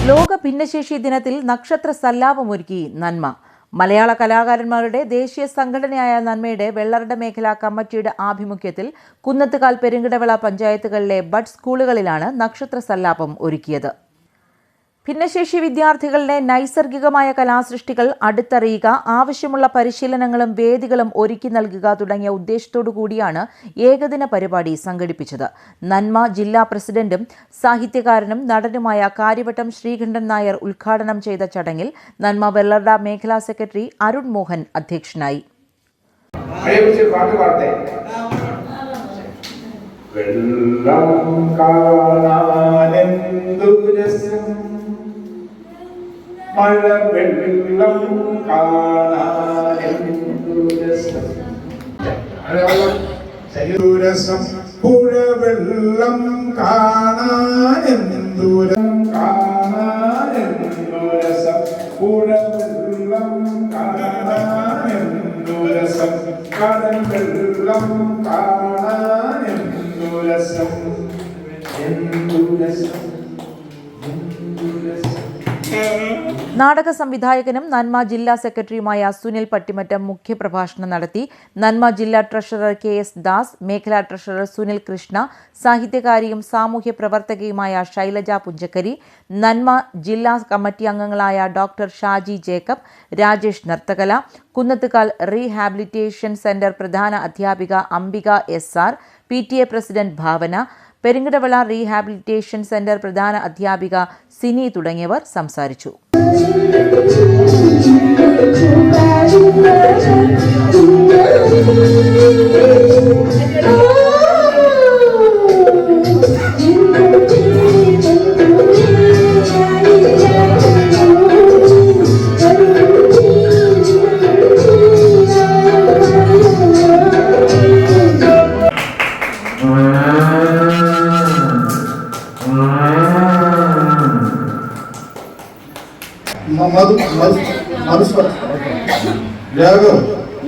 ലോക ഭിന്നശേഷി ദിനത്തിൽ നക്ഷത്ര സല്ലാപമൊരുക്കി നന്മ. മലയാള കലാകാരന്മാരുടെ ദേശീയ സംഘടനയായ നന്മയുടെ വെള്ളറട മേഖലാ കമ്മിറ്റിയുടെ ആഭിമുഖ്യത്തിൽ കുന്നത്തുകാൽ പെരുങ്കിടവിള പഞ്ചായത്തുകളിലെ ബഡ് സ്കൂളുകളിലാണ് നക്ഷത്ര സല്ലാപം ഒരുക്കിയത്. ഭിന്നശേഷി വിദ്യാർത്ഥികളുടെ നൈസർഗികമായ കലാസൃഷ്ടികൾ അടുത്തറിയുക, ആവശ്യമുള്ള പരിശീലനങ്ങളും വേദികളും ഒരുക്കി നൽകുക തുടങ്ങിയ ഉദ്ദേശത്തോടു കൂടിയാണ് ഏകദിന പരിപാടി സംഘടിപ്പിച്ചത്. നന്മ ജില്ലാ പ്രസിഡന്റും സാഹിത്യകാരനും നടനുമായ കാര്യവട്ടം ശ്രീകണ്ഠൻ നായർ ഉദ്ഘാടനം ചെയ്ത ചടങ്ങിൽ നന്മ വെള്ളറട മേഖലാ സെക്രട്ടറി അരുൺ മോഹൻ അധ്യക്ഷനായി. മഴ വെള്ളം കാണാനെന്തുരസം, പുഴ വെള്ളം കാണാനെന്തുരം കാണാനെന്തുരസം, പുഴ വെള്ളം കാണാനെന്തുരസം, കടൽ വെള്ളം കാണാനെന്തുരസം, എന്തുരസം. നാടക സംവിധായകനും നന്മ ജില്ലാ സെക്രട്ടറിയുമായ സുനിൽ പട്ടിമറ്റം മുഖ്യപ്രഭാഷണം നടത്തി. നന്മ ജില്ലാ ട്രഷറർ KS ദാസ്, മേഖലാ ട്രഷറർ സുനിൽ കൃഷ്ണ, സാഹിത്യകാരിയും സാമൂഹ്യ പ്രവർത്തകയുമായ ശൈലജ പുഞ്ചക്കരി, നന്മ ജില്ലാ കമ്മിറ്റി അംഗങ്ങളായ ഡോക്ടർ ഷാജി ജേക്കബ്, രാജേഷ് നർത്തകല, കുന്നത്തുകാൽ റീഹാബിലിറ്റേഷൻ സെന്റർ പ്രധാന അധ്യാപിക Ambika SR, PTA president Bhavana, Perunkidavila rehabilitation centre പ്രധാന അധ്യാപിക സിനി തുടങ്ങിയവർ സംസാരിച്ചു.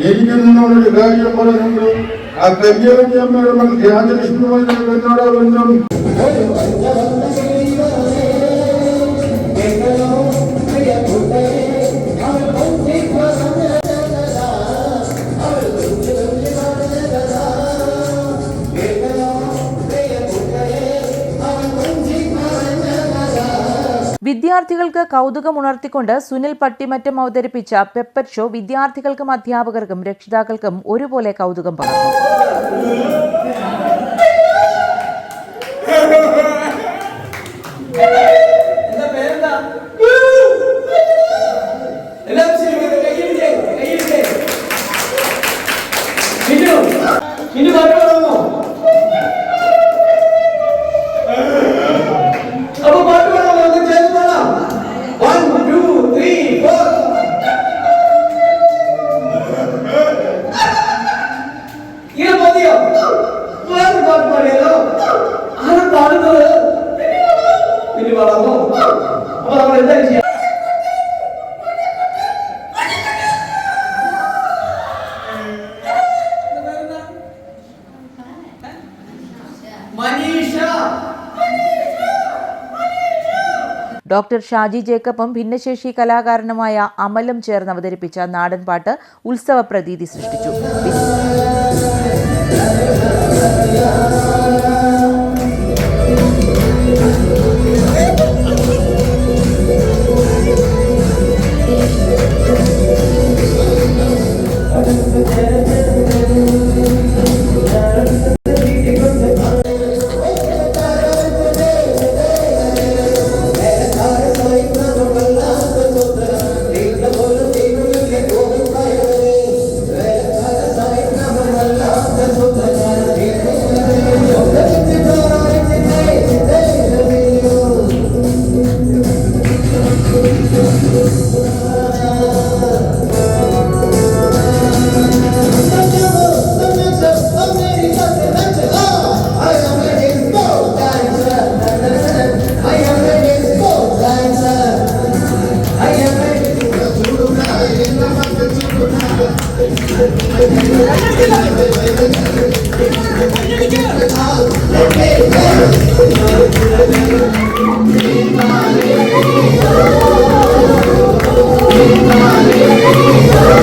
എനിക്ക് നിന്നോടൊരു കാര്യം പറയുന്നുണ്ട്. ആ കല്യാണി അമ്മയുടെ മകൾ ധ്യാനലക്ഷ്മിയുമായി എന്നോട് ബന്ധം. വിദ്യാർത്ഥികൾക്ക് കൗതുകമുണർത്തിക്കൊണ്ട് സുനിൽ പട്ടിമറ്റം അവതരിപ്പിച്ച പെപ്പർ ഷോ വിദ്യാർത്ഥികൾക്കും അധ്യാപകർക്കും രക്ഷിതാക്കൾക്കും ഒരുപോലെ കൗതുകം പകർന്നു. ഡോക്ടർ ഷാജി ജേക്കബും ഭിന്നശേഷി കലാകാരനുമായ അമലും ചേർന്ന് അവതരിപ്പിച്ച നാടൻപാട്ട് ഉത്സവ പ്രതീതി സൃഷ്ടിച്ചു. Thank